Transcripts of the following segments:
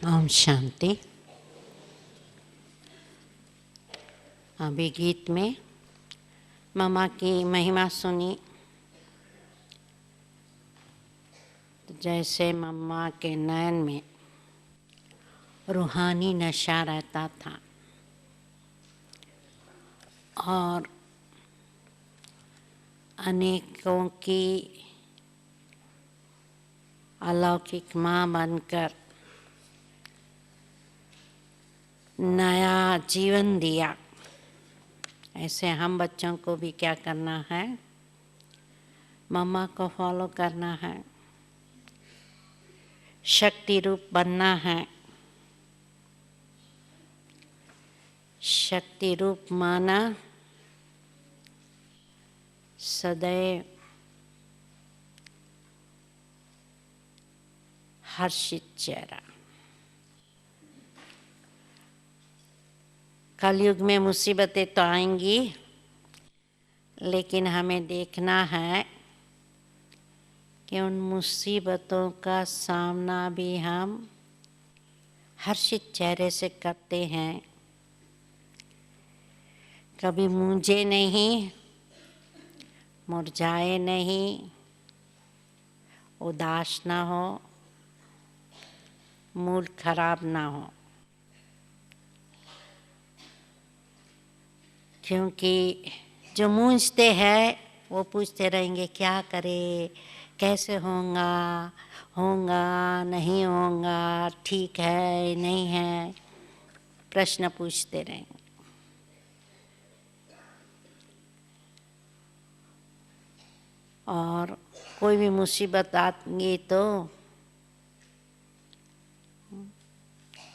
ओम शांति। अभी गीत में मम्मा की महिमा सुनी। तो जैसे मम्मा के नयन में रूहानी नशा रहता था और अनेकों की अलौकिक माँ बनकर नया जीवन दिया। ऐसे हम बच्चों को भी क्या करना है, मम्मा को फॉलो करना है, शक्ति रूप बनना है। शक्ति रूप माना सदैव हर्षित चेहरा। कलयुग में मुसीबतें तो आएंगी, लेकिन हमें देखना है कि उन मुसीबतों का सामना भी हम हर्षित चेहरे से करते हैं। कभी मूंझे नहीं, मुरझाए नहीं, उदास ना हो, मूड खराब ना हो। क्योंकि जो मूंझते हैं वो पूछते रहेंगे क्या करे, कैसे होगा नहीं होगा, ठीक है नहीं है, प्रश्न पूछते रहेंगे। और कोई भी मुसीबत आएगी तो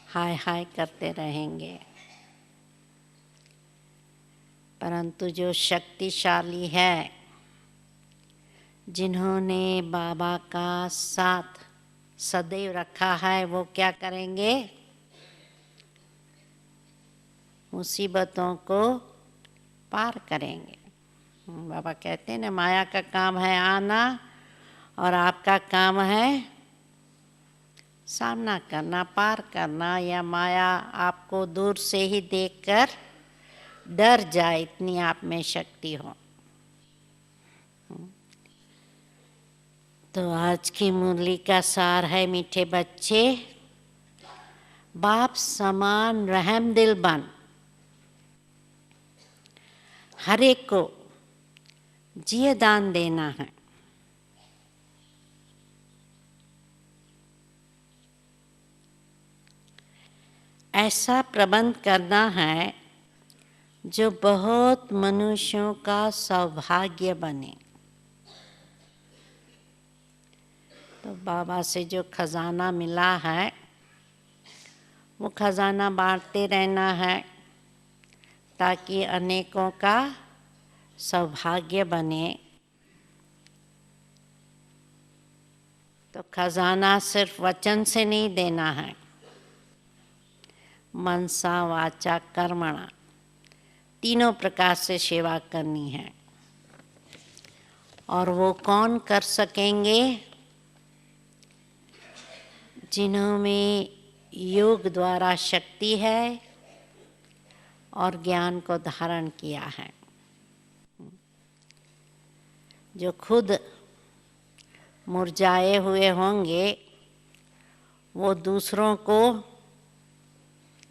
हाय हाय करते रहेंगे। परंतु जो शक्तिशाली है, जिन्होंने बाबा का साथ सदैव रखा है, वो क्या करेंगे, मुसीबतों को पार करेंगे। बाबा कहते हैं ना, माया का काम है आना और आपका काम है सामना करना, पार करना। या माया आपको दूर से ही देखकर डर जाए, इतनी आप में शक्ति हो। तो आज की मुरली का सार है, मीठे बच्चे बाप समान रहम दिल बन, हर एक को जिये दान देना है। ऐसा प्रबंध करना है जो बहुत मनुष्यों का सौभाग्य बने। तो बाबा से जो खजाना मिला है, वो खजाना बांटते रहना है ताकि अनेकों का सौभाग्य बने। तो खजाना सिर्फ वचन से नहीं देना है, मनसा वाचा कर्मणा तीनों प्रकार से सेवा करनी है। और वो कौन कर सकेंगे, जिन्होंने योग द्वारा शक्ति है और ज्ञान को धारण किया है। जो खुद मुरझाए हुए होंगे, वो दूसरों को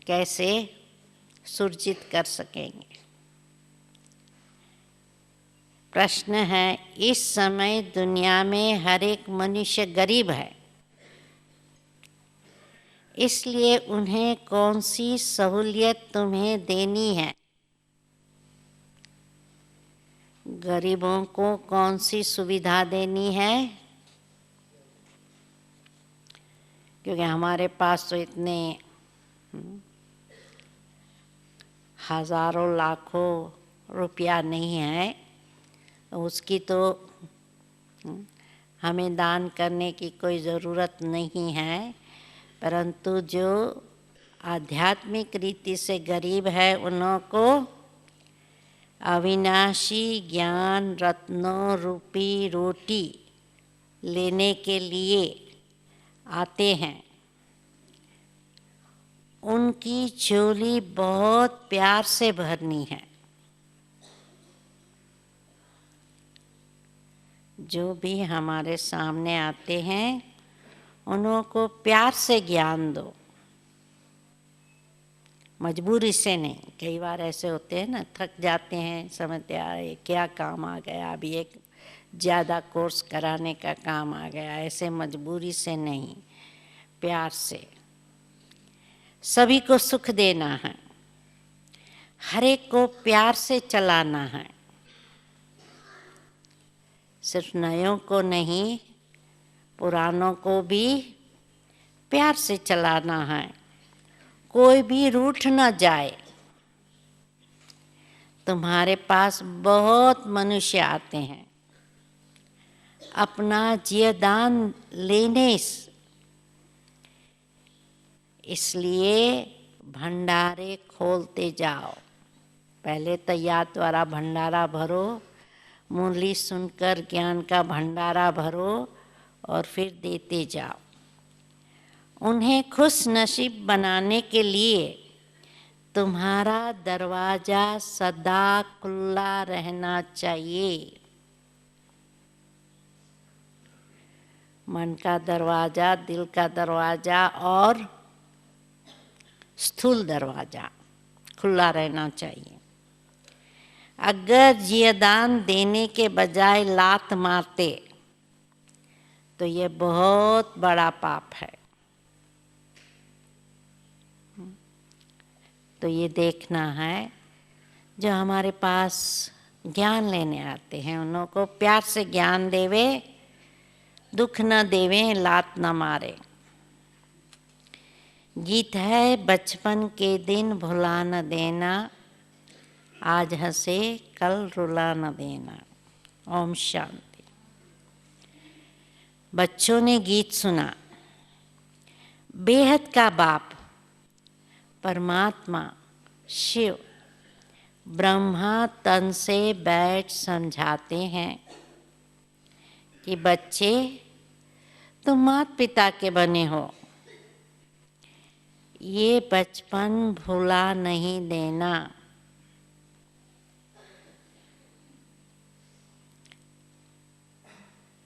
कैसे सुरजित कर सकेंगे। प्रश्न है, इस समय दुनिया में हर एक मनुष्य गरीब है, इसलिए उन्हें कौन सी सहूलियत तुम्हें देनी है? गरीबों को कौन सी सुविधा देनी है? क्योंकि हमारे पास तो इतने हजारों लाखों रुपया नहीं है, उसकी तो हमें दान करने की कोई ज़रूरत नहीं है। परंतु जो आध्यात्मिक रीति से गरीब है, उन्हों को अविनाशी ज्ञान रत्नों रूपी रोटी लेने के लिए आते हैं। उनकी झोली बहुत प्यार से भरनी है। जो भी हमारे सामने आते हैं उनको प्यार से ज्ञान दो, मजबूरी से नहीं। कई बार ऐसे होते हैं ना, थक जाते हैं, समझते हैं क्या काम आ गया, अभी एक ज़्यादा कोर्स कराने का काम आ गया। ऐसे मजबूरी से नहीं, प्यार से। सभी को सुख देना है, हर एक को प्यार से चलाना है। सिर्फ नयों को नहीं, पुरानों को भी प्यार से चलाना है। कोई भी रूठ न जाए। तुम्हारे पास बहुत मनुष्य आते हैं अपना जीवदान लेने, इसलिए भंडारे खोलते जाओ। पहले तो याद द्वारा भंडारा भरो, मुरली सुनकर ज्ञान का भंडारा भरो और फिर देते जाओ। उन्हें खुश नसीब बनाने के लिए तुम्हारा दरवाजा सदा खुला रहना चाहिए। मन का दरवाजा, दिल का दरवाजा और स्थूल दरवाजा खुला रहना चाहिए। अगर जीवदान देने के बजाय लात मारते तो ये बहुत बड़ा पाप है। तो ये देखना है, जो हमारे पास ज्ञान लेने आते हैं उनको प्यार से ज्ञान देवे, दुख न देवे, लात न मारे। गीत है, बचपन के दिन भुला न देना, आज हंसे कल रुला न देना। ओम शांति। बच्चों ने गीत सुना। बेहद का बाप परमात्मा शिव ब्रह्मा तन से बैठ समझाते हैं कि बच्चे, तुम माता पिता के बने हो, ये बचपन भुला नहीं देना।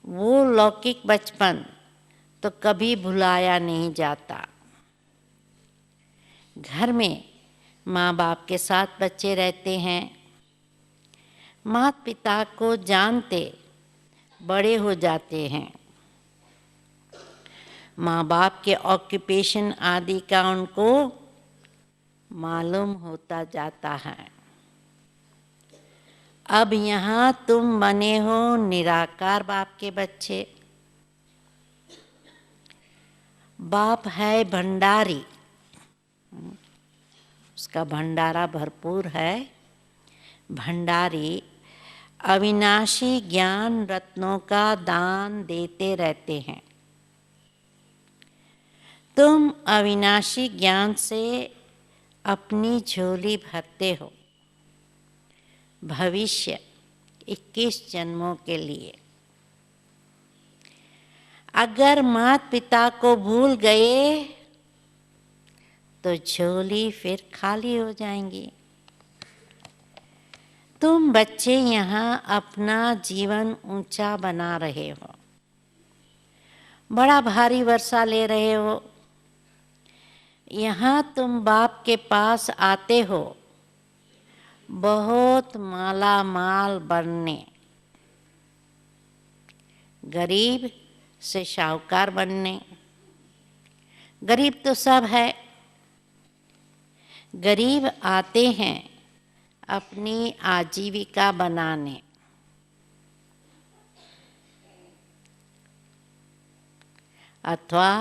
वो लौकिक बचपन तो कभी भुलाया नहीं जाता। घर में माँ बाप के साथ बच्चे रहते हैं, माता पिता को जानते बड़े हो जाते हैं। माँ बाप के ऑक्यूपेशन आदि का उनको मालूम होता जाता है। अब यहाँ तुम बने हो निराकार बाप के बच्चे। बाप है भंडारी, उसका भंडारा भरपूर है। भंडारी अविनाशी ज्ञान रत्नों का दान देते रहते हैं। तुम अविनाशी ज्ञान से अपनी झोली भरते हो भविष्य 21 जन्मों के लिए। अगर माता पिता को भूल गए तो झोली फिर खाली हो जाएंगी। तुम बच्चे यहाँ अपना जीवन ऊंचा बना रहे हो, बड़ा भारी वर्षा ले रहे हो। यहाँ तुम बाप के पास आते हो बहुत माला माल बनने, गरीब से शाहूकार बनने। गरीब तो सब है, गरीब आते हैं अपनी आजीविका बनाने। अथवा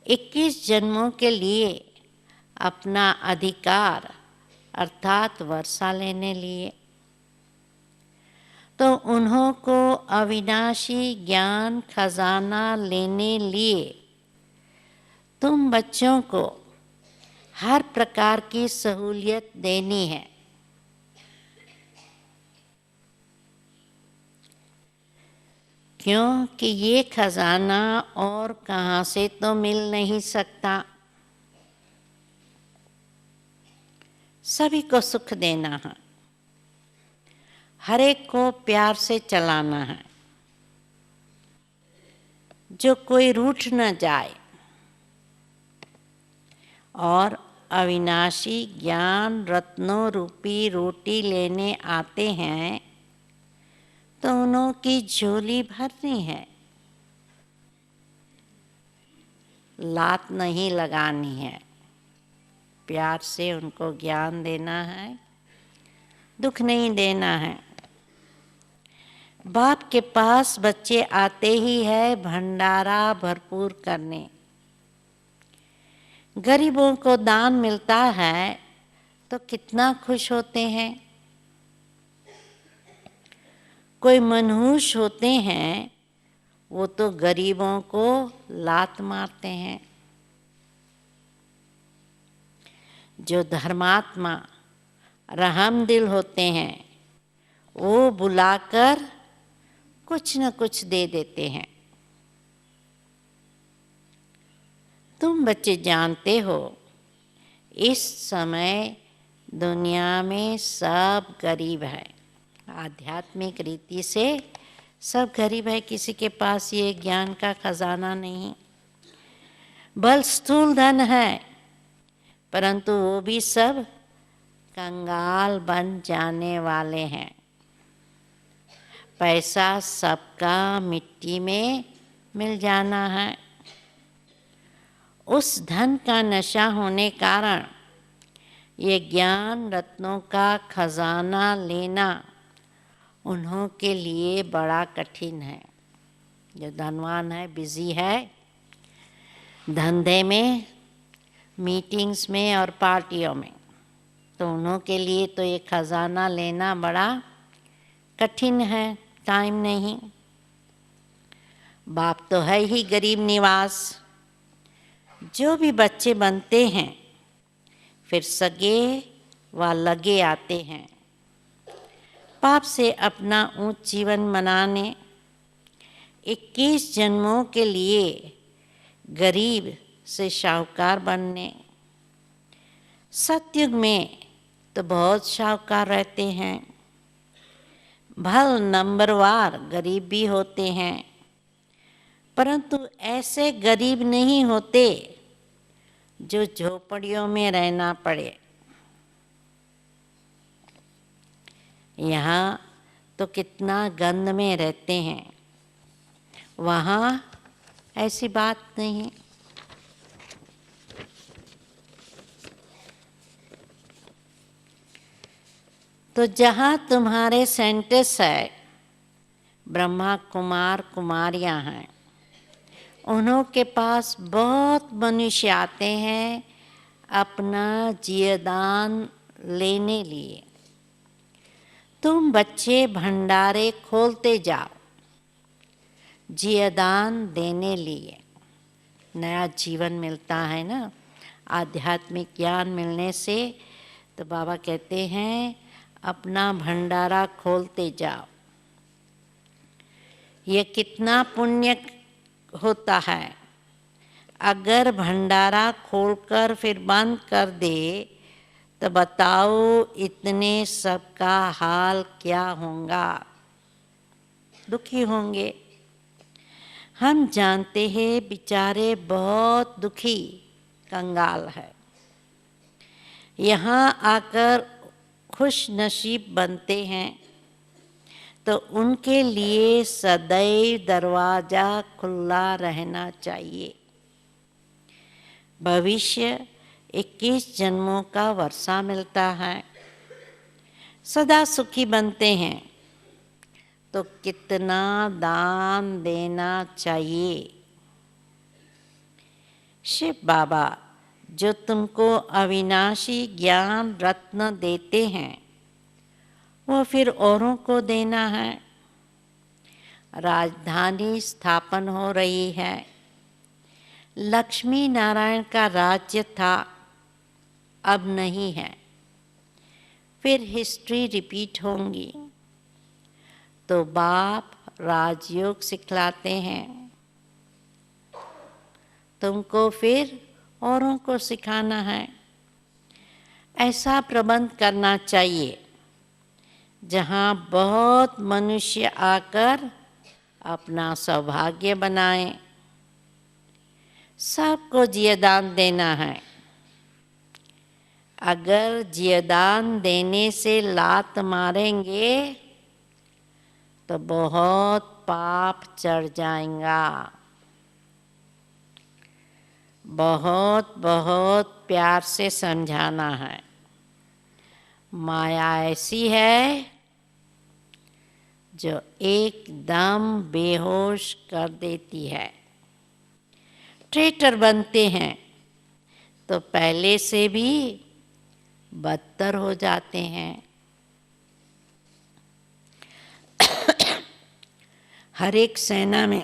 21 जन्मों के लिए अपना अधिकार अर्थात वर्षा लेने लिए। तो उन्हों को अविनाशी ज्ञान खजाना लेने लिए तुम बच्चों को हर प्रकार की सहूलियत देनी है। क्योंकि ये खजाना और कहाँ से तो मिल नहीं सकता। सभी को सुख देना है, हर एक को प्यार से चलाना है, जो कोई रूठ न जाए, और अविनाशी ज्ञान रत्नों रूपी रोटी लेने आते हैं तो उन्हों की झोली भरनी है, लात नहीं लगानी है। प्यार से उनको ज्ञान देना है, दुख नहीं देना है। बाप के पास बच्चे आते ही है भंडारा भरपूर करने। गरीबों को दान मिलता है तो कितना खुश होते हैं। कोई मनहूस होते हैं, वो तो गरीबों को लात मारते हैं। जो धर्मात्मा रहम दिल होते हैं, वो बुलाकर कुछ न कुछ दे देते हैं। तुम बच्चे जानते हो, इस समय दुनिया में सब गरीब है। आध्यात्मिक रीति से सब गरीब है, किसी के पास ये ज्ञान का खजाना नहीं। बल स्थूल धन है, परंतु वो भी सब कंगाल बन जाने वाले हैं। पैसा सबका मिट्टी में मिल जाना है। उस धन का नशा होने कारण ये ज्ञान रत्नों का खजाना लेना उन्हों के लिए बड़ा कठिन है। जो धनवान है, बिजी है धंधे में, मीटिंग्स में और पार्टियों में, तो उन्हों के लिए तो ये खजाना लेना बड़ा कठिन है, टाइम नहीं। बाप तो है ही गरीब निवास। जो भी बच्चे बनते हैं फिर सगे व लगे आते हैं पाप से अपना ऊंच जीवन बनाने। 21 जन्मों के लिए गरीब से शाहूकार बनने। सतयुग में तो बहुत शाहूकार रहते हैं, भल नंबरवार गरीब भी होते हैं, परंतु ऐसे गरीब नहीं होते जो झोपड़ियों में रहना पड़े। यहाँ तो कितना गंद में रहते हैं, वहाँ ऐसी बात नहीं। तो जहाँ तुम्हारे सेंटर्स है, ब्रह्मा कुमार कुमारियाँ हैं, उन्हों के पास बहुत मनुष्य आते हैं अपना जीवदान लेने लिए। तुम बच्चे भंडारे खोलते जाओ जीवदान देने लिए। नया जीवन मिलता है ना आध्यात्मिक ज्ञान मिलने से। तो बाबा कहते हैं अपना भंडारा खोलते जाओ। ये कितना पुण्य होता है। अगर भंडारा खोलकर फिर बंद कर दे तो बताओ इतने सबका हाल क्या होगा, दुखी होंगे। हम जानते हैं बेचारे बहुत दुखी कंगाल है, यहाँ आकर खुश नसीब बनते हैं तो उनके लिए सदैव दरवाज़ा खुला रहना चाहिए। भविष्य 21 जन्मों का वर्षा मिलता है, सदा सुखी बनते हैं तो कितना दान देना चाहिए। शिव बाबा जो तुमको अविनाशी ज्ञान रत्न देते हैं वो फिर औरों को देना है। राजधानी स्थापन हो रही है। लक्ष्मी नारायण का राज्य था, अब नहीं है, फिर हिस्ट्री रिपीट होंगी। तो बाप राजयोग सिखलाते हैं, तुमको फिर औरों को सिखाना है। ऐसा प्रबंध करना चाहिए जहाँ बहुत मनुष्य आकर अपना सौभाग्य बनाएं। सबको जीवदान देना है। अगर जीवदान देने से लात मारेंगे तो बहुत पाप चढ़ जाएगा। बहुत बहुत प्यार से समझाना है। माया ऐसी है जो एकदम बेहोश कर देती है। ट्रेटर बनते हैं तो पहले से भी बदतर हो जाते हैं। हर एक सेना में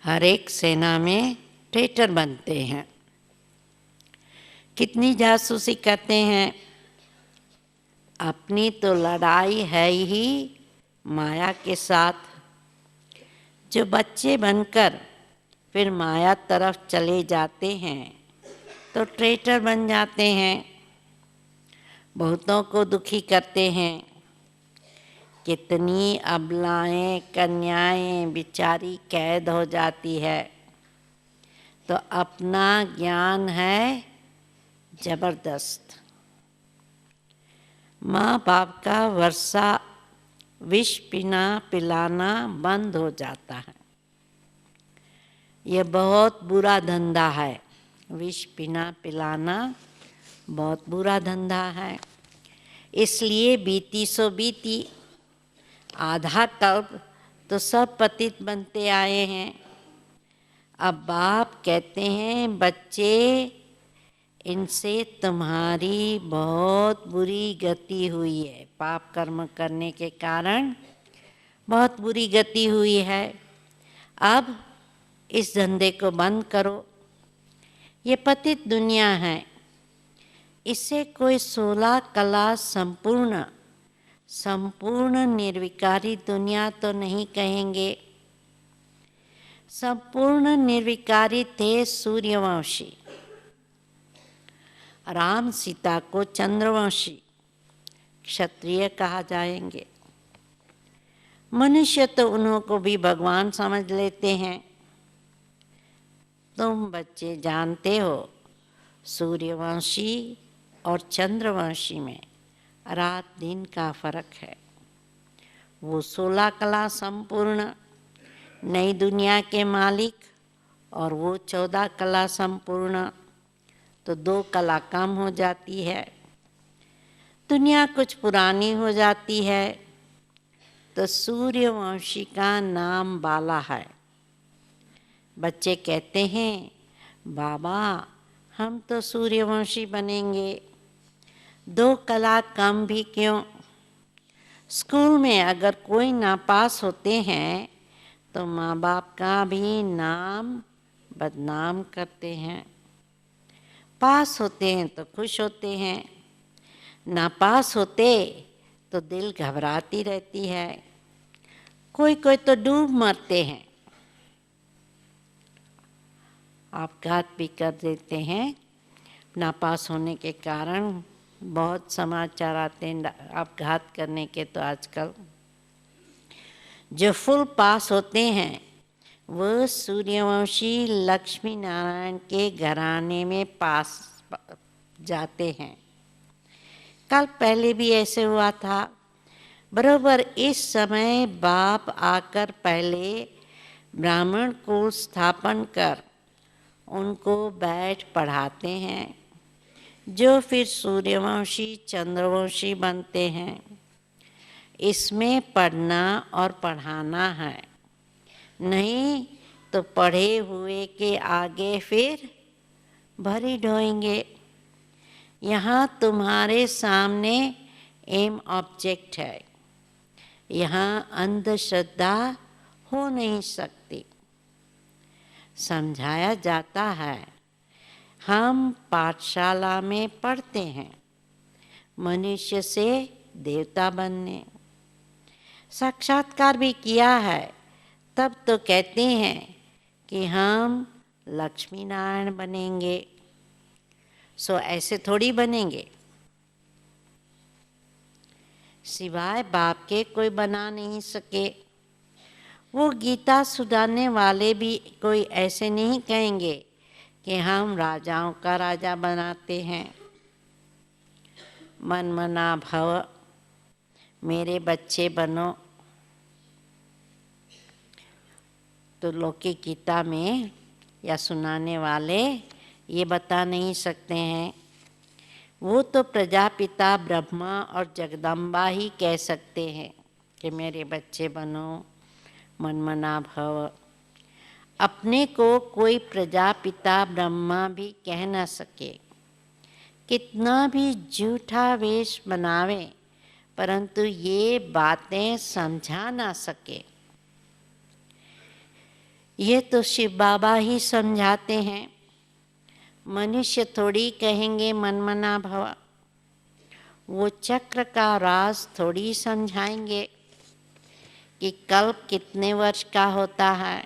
हर एक सेना में ट्रेटर बनते हैं। कितनी जासूसी करते हैं। अपनी तो लड़ाई है ही माया के साथ। जो बच्चे बनकर फिर माया तरफ चले जाते हैं तो ट्रेटर बन जाते हैं। बहुतों को दुखी करते हैं। कितनी अबलाएं कन्याएं बेचारी कैद हो जाती है। तो अपना ज्ञान है जबरदस्त। माँ बाप का वर्षा विष पीना पिलाना बंद हो जाता है। यह बहुत बुरा धंधा है। विष पीना पिलाना बहुत बुरा धंधा है। इसलिए बीती सो बीती, आधा कल्प तो सब पतित बनते आए हैं। अब बाप कहते हैं बच्चे, इनसे तुम्हारी बहुत बुरी गति हुई है। पाप कर्म करने के कारण बहुत बुरी गति हुई है। अब इस धंधे को बंद करो। ये पतित दुनिया है। इसे कोई 16 कला संपूर्ण निर्विकारी दुनिया तो नहीं कहेंगे। संपूर्ण निर्विकारी थे सूर्यवंशी। राम सीता को चंद्रवंशी क्षत्रिय कहा जाएंगे। मनुष्य तो उन्हों को भी भगवान समझ लेते हैं। तुम बच्चे जानते हो सूर्यवंशी और चंद्रवंशी में रात दिन का फर्क है। वो 16 कला संपूर्ण नई दुनिया के मालिक और वो 14 कला संपूर्ण, तो 2 कला कम हो जाती है। दुनिया कुछ पुरानी हो जाती है तो सूर्यवंशी का नाम बाला है। बच्चे कहते हैं बाबा हम तो सूर्यवंशी बनेंगे, 2 कला कम भी क्यों। स्कूल में अगर कोई नापास होते हैं तो माँ बाप का भी नाम बदनाम करते हैं। पास होते हैं तो खुश होते हैं, नापास होते तो दिल घबराती रहती है। कोई कोई तो डूब मरते हैं, आपघात भी कर देते हैं। नापास होने के कारण बहुत समाचार आते हैं आपघात करने के। तो आजकल जो फुल पास होते हैं वो सूर्यवंशी लक्ष्मी नारायण के घराने में पास जाते हैं। कल पहले भी ऐसे हुआ था। बरोबर इस समय बाप आकर पहले ब्राह्मण को स्थापन कर उनको बैठ पढ़ाते हैं, जो फिर सूर्यवंशी चंद्रवंशी बनते हैं। इसमें पढ़ना और पढ़ाना है, नहीं तो पढ़े हुए के आगे फिर भरी ढोएंगे। यहाँ तुम्हारे सामने एम ऑब्जेक्ट है। यहाँ अंधश्रद्धा हो नहीं सकती। समझाया जाता है। हम पाठशाला में पढ़ते हैं मनुष्य से देवता बनने। साक्षात्कार भी किया है, तब तो कहते हैं कि हम लक्ष्मी नारायण बनेंगे। सो ऐसे थोड़ी बनेंगे, सिवाय बाप के कोई बना नहीं सके। वो गीता सुधारने वाले भी कोई ऐसे नहीं कहेंगे कि हम राजाओं का राजा बनाते हैं। मन मना भव, मेरे बच्चे बनो। तो लौकिक गीता में या सुनाने वाले ये बता नहीं सकते हैं। वो तो प्रजापिता ब्रह्मा और जगदम्बा ही कह सकते हैं कि मेरे बच्चे बनो, मनमना भव। अपने को कोई प्रजापिता ब्रह्मा भी कह न सके, कितना भी झूठा वेश बनावे, परंतु ये बातें समझा ना सके। ये तो शिव बाबा ही समझाते हैं, मनुष्य थोड़ी कहेंगे मनमना भव। वो चक्र का राज थोड़ी समझाएंगे कि कल्प कितने वर्ष का होता है,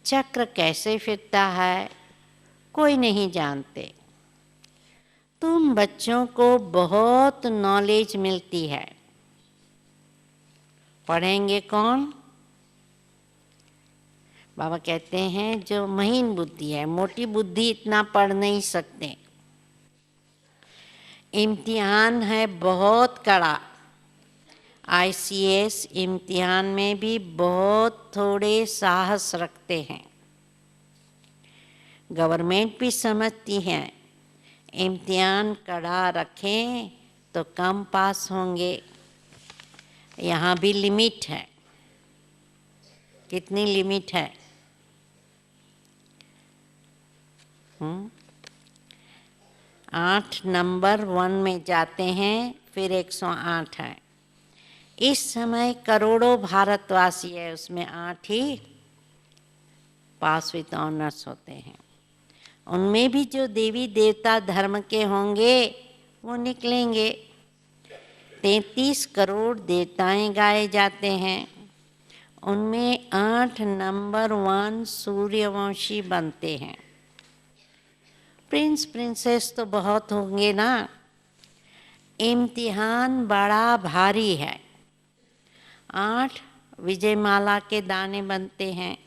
चक्र कैसे फिरता है, कोई नहीं जानते। तुम बच्चों को बहुत नॉलेज मिलती है, पढ़ेंगे कौन? बाबा कहते हैं जो महीन बुद्धि है, मोटी बुद्धि इतना पढ़ नहीं सकते। इम्तिहान है बहुत कड़ा, ICS इम्तिहान में भी बहुत थोड़े साहस रखते हैं। गवर्नमेंट भी समझती है इम्तिहान कड़ा रखें तो कम पास होंगे। यहाँ भी लिमिट है। कितनी लिमिट है? 8 नंबर 1 में जाते हैं, फिर 108 है। इस समय करोड़ों भारतवासी है, उसमें 8 ही पास विद ऑनर्स होते हैं। उनमें भी जो देवी देवता धर्म के होंगे वो निकलेंगे। 33 करोड़ देवताएं गाए जाते हैं, उनमें 8 नंबर 1 सूर्यवंशी बनते हैं। प्रिंस प्रिंसेस तो बहुत होंगे ना। इम्तिहान बड़ा भारी है। 8 विजयमाला के दाने बनते हैं।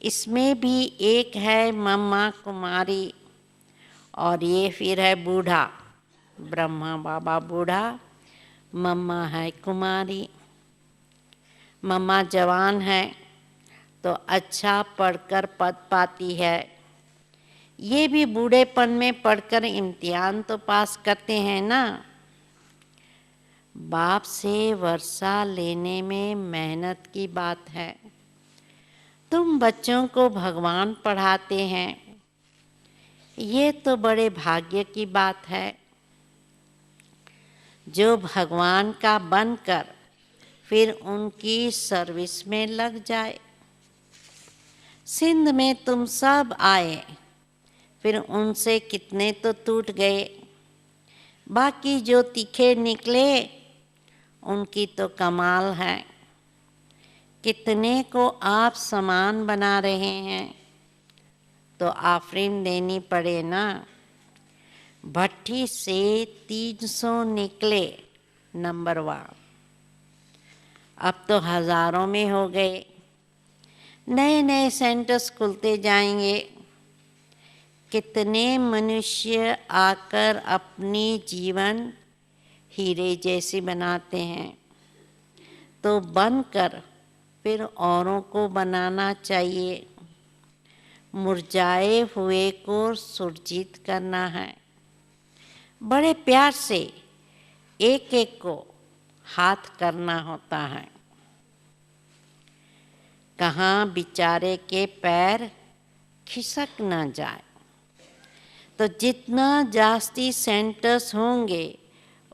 इसमें भी एक है मम्मा कुमारी, और ये फिर है बूढ़ा, ब्रह्मा बाबा बूढ़ा, मम्मा है कुमारी। मम्मा जवान है तो अच्छा पढ़कर पद पाती है। ये भी बूढ़ेपन में पढ़कर इम्तिहान तो पास करते हैं ना। बाप से वर्षा लेने में मेहनत की बात है। तुम बच्चों को भगवान पढ़ाते हैं, ये तो बड़े भाग्य की बात है। जो भगवान का बनकर फिर उनकी सर्विस में लग जाए। सिंध में तुम सब आए, फिर उनसे कितने तो टूट गए, बाकी जो तीखे निकले उनकी तो कमाल है। कितने को आप समान बना रहे हैं, तो आफरीन देनी पड़े ना। भट्टी से 300 निकले नंबर 1, अब तो हजारों में हो गए। नए नए सेंटर्स खुलते जाएंगे। कितने मनुष्य आकर अपनी जीवन हीरे जैसी बनाते हैं, तो बनकर फिर औरों को बनाना चाहिए। मुरझाए हुए को सुरजीत करना है। बड़े प्यार से एक एक को हाथ करना होता है। कहाँ बेचारे के पैर खिसक ना जाए। तो जितना जास्ती सेंटर्स होंगे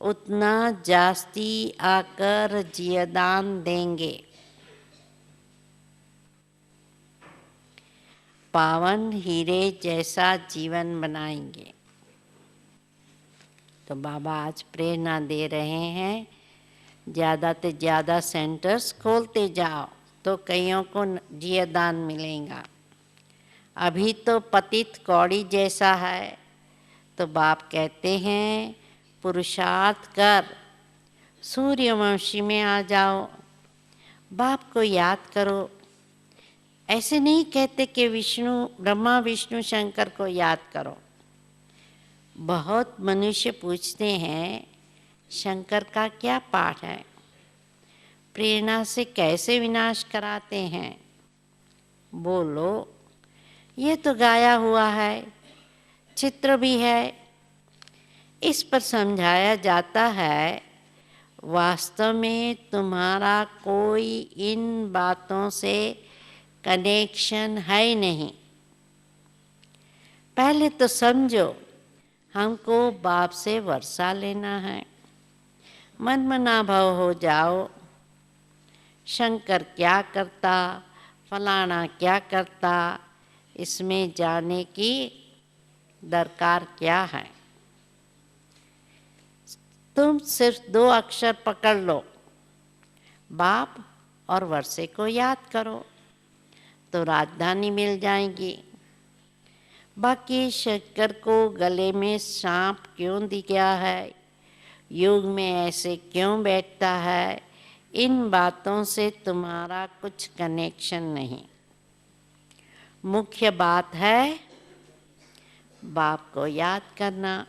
उतना जास्ती आकर जियादान देंगे। पावन हीरे जैसा जीवन बनाएंगे। तो बाबा आज प्रेरणा दे रहे हैं ज़्यादा से ज़्यादा सेंटर्स खोलते जाओ तो कईयों को जियादान मिलेगा। अभी तो पतित कौड़ी जैसा है, तो बाप कहते हैं पुरुषार्थ कर सूर्यवंशी में आ जाओ, बाप को याद करो। ऐसे नहीं कहते कि विष्णु ब्रह्मा विष्णु शंकर को याद करो। बहुत मनुष्य पूछते हैं शंकर का क्या पाठ है, प्रेरणा से कैसे विनाश कराते हैं। बोलो ये तो गाया हुआ है, चित्र भी है। इस पर समझाया जाता है वास्तव में तुम्हारा कोई इन बातों से कनेक्शन है ही नहीं। पहले तो समझो हमको बाप से वर्षा लेना है। मनमना भाव हो जाओ, शंकर क्या करता, फलाना क्या करता, इसमें जाने की दरकार क्या है। तुम सिर्फ 2 अक्षर पकड़ लो, बाप और वर्षे को याद करो तो राजधानी मिल जाएगी। बाकी शंकर को गले में सांप क्यों दिख गया है, युग में ऐसे क्यों बैठता है, इन बातों से तुम्हारा कुछ कनेक्शन नहीं। मुख्य बात है बाप को याद करना।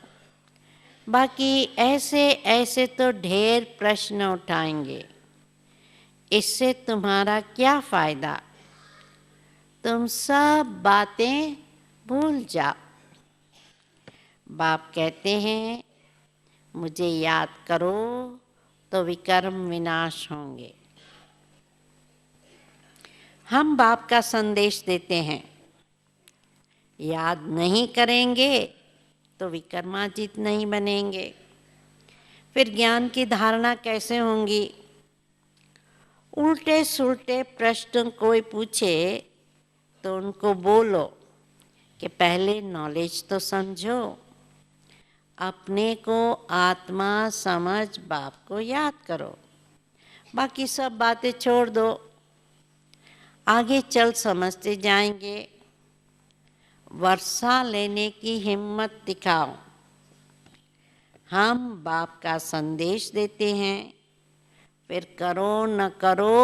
बाकी ऐसे ऐसे तो ढेर प्रश्न उठाएंगे, इससे तुम्हारा क्या फायदा। तुम सब बातें भूल जाओ। बाप कहते हैं मुझे याद करो तो विकर्म विनाश होंगे। हम बाप का संदेश देते हैं, याद नहीं करेंगे तो विकर्माजित नहीं बनेंगे। फिर ज्ञान की धारणा कैसे होंगी। उल्टे सुलटे प्रश्न कोई पूछे तो उनको बोलो कि पहले नॉलेज तो समझो, अपने को आत्मा समझ बाप को याद करो, बाकी सब बातें छोड़ दो, आगे चल समझते जाएंगे। वर्षा लेने की हिम्मत दिखाओ। हम बाप का संदेश देते हैं, फिर करो न करो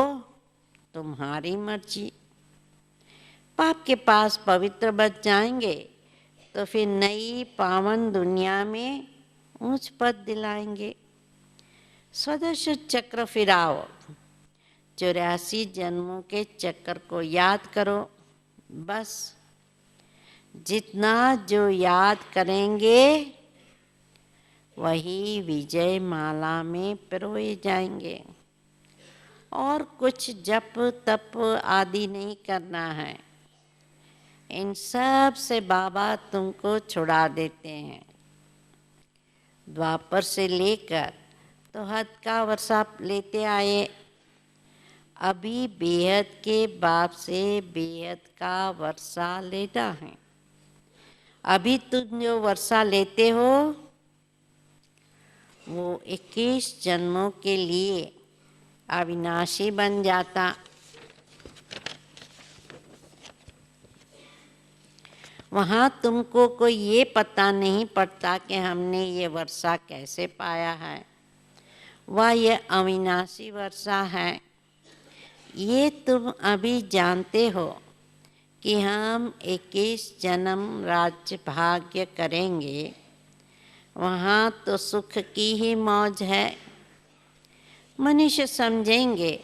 तुम्हारी मर्जी। बाप के पास पवित्र बच जाएंगे तो फिर नई पावन दुनिया में ऊंच पद दिलाएंगे। स्वदर्श चक्र फिराओ, 84 जन्मों के चक्र को याद करो। बस जितना जो याद करेंगे वही विजय माला में पिरोए जाएंगे। और कुछ जप तप आदि नहीं करना है। इन सब से बाबा तुमको छुड़ा देते हैं। द्वापर से लेकर तो हद का वर्षा लेते आए, अभी बेहद के बाप से बेहद का वर्षा लेना है। अभी तुम जो वर्षा लेते हो वो 21 जन्मों के लिए अविनाशी बन जाता। वहाँ तुमको कोई ये पता नहीं पड़ता कि हमने ये वर्षा कैसे पाया है, वह ये अविनाशी वर्षा है। ये तुम अभी जानते हो कि हम 21 जन्म राज्य भाग्य करेंगे, वहाँ तो सुख की ही मौज है। मनुष्य समझेंगे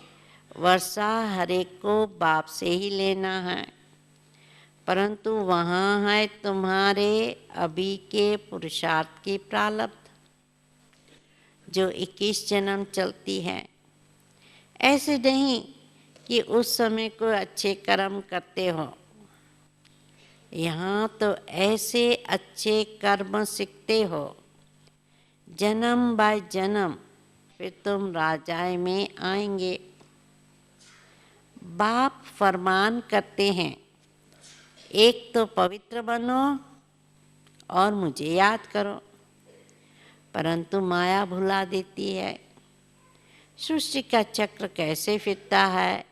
वर्षा हर एक को बाप से ही लेना है, परंतु वहाँ है तुम्हारे अभी के पुरुषार्थ की प्रारब्ध जो 21 जन्म चलती है। ऐसे नहीं कि उस समय को अच्छे कर्म करते हो, यहाँ तो ऐसे अच्छे कर्म सीखते हो जन्म बाय जन्म, फिर तुम राजाए में आएंगे। बाप फरमान करते हैं, एक तो पवित्र बनो और मुझे याद करो, परंतु माया भुला देती है। सृष्टि का चक्र कैसे फिरता है,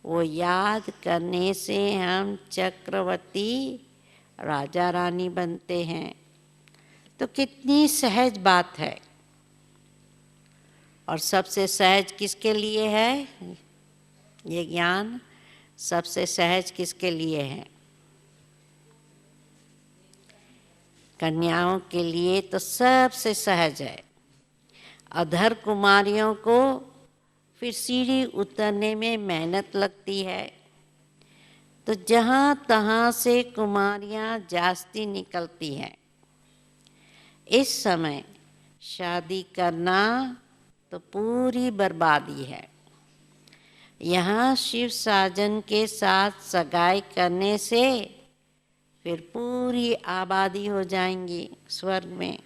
वो याद करने से हम चक्रवर्ती राजा रानी बनते हैं। तो कितनी सहज बात है। और सबसे सहज किसके लिए है ये ज्ञान? सबसे सहज किसके लिए है? कन्याओं के लिए तो सबसे सहज है। अधर कुमारियों को फिर सीढ़ी उतरने में मेहनत लगती है। तो जहाँ तहाँ से कुमारियाँ जास्ती निकलती हैं। इस समय शादी करना तो पूरी बर्बादी है। यहाँ शिव साजन के साथ सगाई करने से फिर पूरी आबादी हो जाएंगी स्वर्ग में।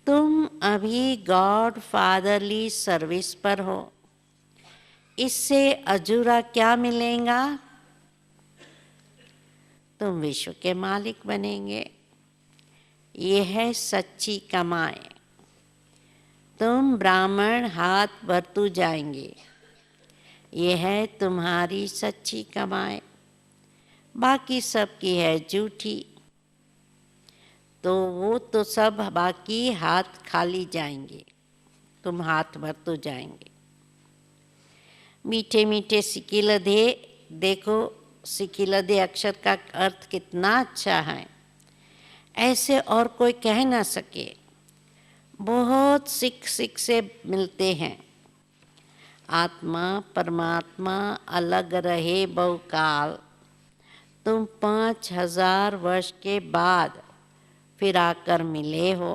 तुम अभी गॉड फादरली सर्विस पर हो, इससे अजूरा क्या मिलेगा? तुम विश्व के मालिक बनेंगे। ये है सच्ची कमाई। तुम ब्राह्मण हाथ बरतू जाएंगे। ये है तुम्हारी सच्ची कमाई। बाकी सब की है झूठी। तो वो तो सब बाकी हाथ खाली जाएंगे, तुम हाथ बरतू जाएंगे। मीठे मीठे सिकिलधे, देखो सिकिलधे अक्षर का अर्थ कितना अच्छा है, ऐसे और कोई कह ना सके। बहुत सिख सिख से मिलते हैं। आत्मा परमात्मा अलग रहे बहुकाल, तुम 5000 वर्ष के बाद फिर आकर मिले हो।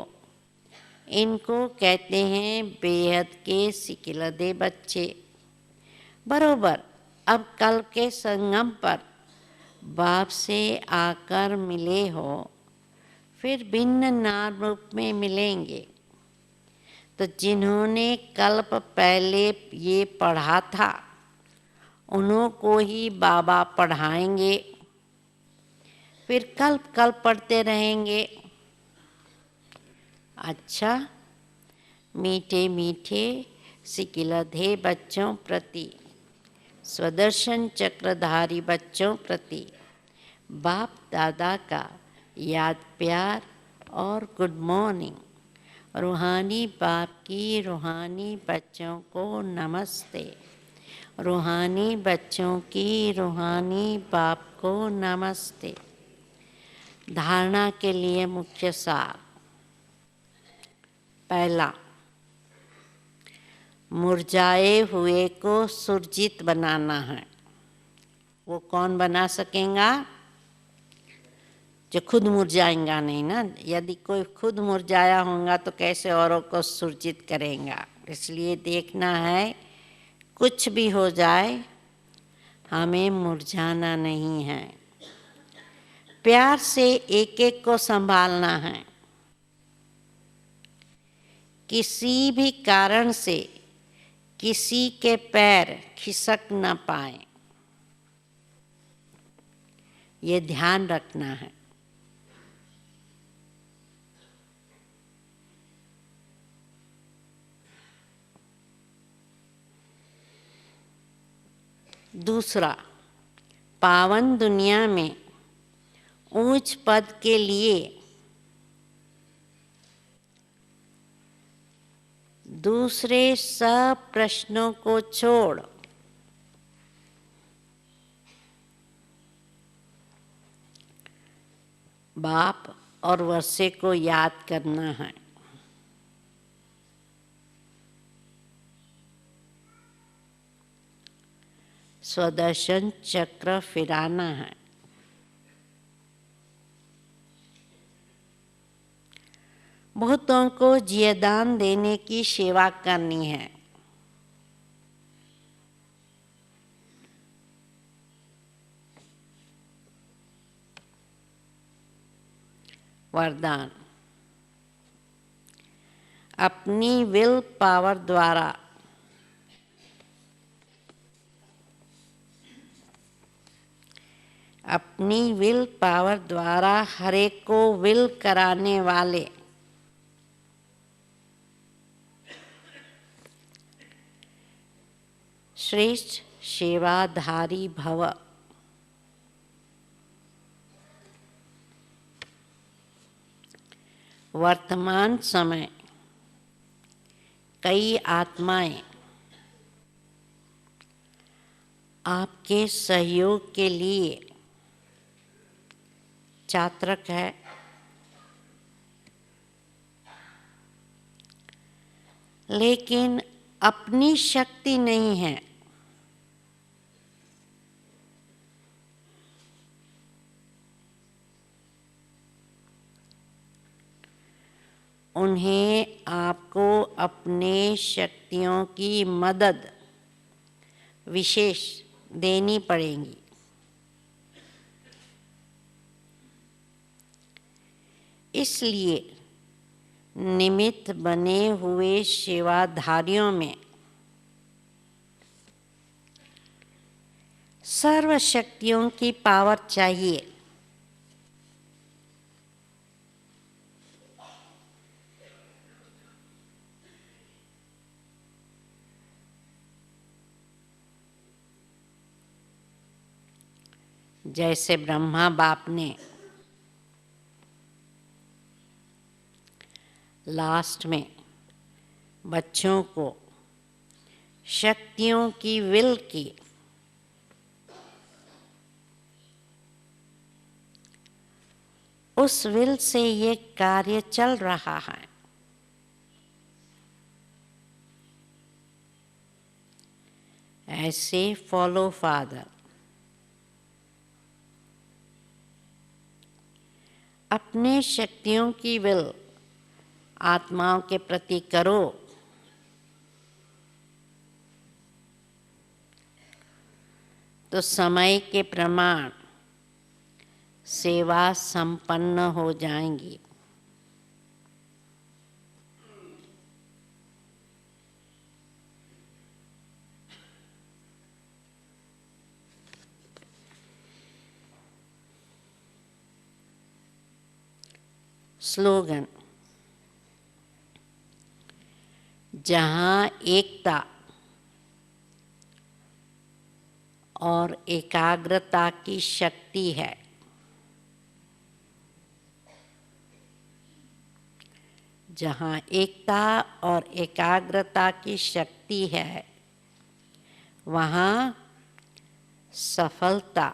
इनको कहते हैं बेहद के सिकिलधे बच्चे। बरोबर अब कल के संगम पर बाप से आकर मिले हो, फिर भिन्न नाम रूप में मिलेंगे। तो जिन्होंने कल्प पहले ये पढ़ा था, उन्हों को ही बाबा पढ़ाएंगे, फिर कल्प कल्प पढ़ते रहेंगे। अच्छा, मीठे मीठे सिकिलधे बच्चों प्रति, स्वदर्शन चक्रधारी बच्चों प्रति बाप दादा का याद प्यार और गुड मॉर्निंग। रूहानी बाप की रूहानी बच्चों को नमस्ते। रूहानी बच्चों की रूहानी बाप को नमस्ते। धारणा के लिए मुख्य सार। पहला, मुरझाए हुए को सुरजित बनाना है। वो कौन बना सकेगा? जो खुद मुरझाएगा नहीं ना। यदि कोई खुद मुरझाया होगा तो कैसे औरों को सुरजित करेगा। इसलिए देखना है कुछ भी हो जाए हमें मुरझाना नहीं है। प्यार से एक एक को संभालना है। किसी भी कारण से किसी के पैर खिसक न पाए, ये ध्यान रखना है। दूसरा, पावन दुनिया में ऊंच पद के लिए दूसरे सब प्रश्नों को छोड़ बाप और वर्षे को याद करना है। स्वदर्शन चक्र फिराना है। बहुतों को जियदान देने की सेवा करनी है। वरदान, अपनी विल पावर द्वारा हर एक को विल कराने वाले श्रेष्ठ सेवाधारी भव। वर्तमान समय कई आत्माएं आपके सहयोग के लिए चातक है, लेकिन अपनी शक्ति नहीं है। उन्हें आपको अपने शक्तियों की मदद विशेष देनी पड़ेगी। इसलिए निमित्त बने हुए सेवाधारियों में सर्व शक्तियों की पावर चाहिए। जैसे ब्रह्मा बाप ने लास्ट में बच्चों को शक्तियों की विल की, उस विल से ये कार्य चल रहा है। ऐसे फॉलो फादर अपने शक्तियों की विल आत्माओं के प्रति करो, तो समय के प्रमाण सेवा संपन्न हो जाएंगी। स्लोगन: जहाँ एकता और एकाग्रता की शक्ति है, जहाँ एकता और एकाग्रता की शक्ति है, वहाँ सफलता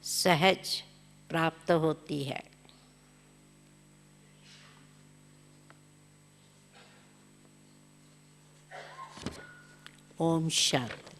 सहज प्राप्त होती है। ओम शांति।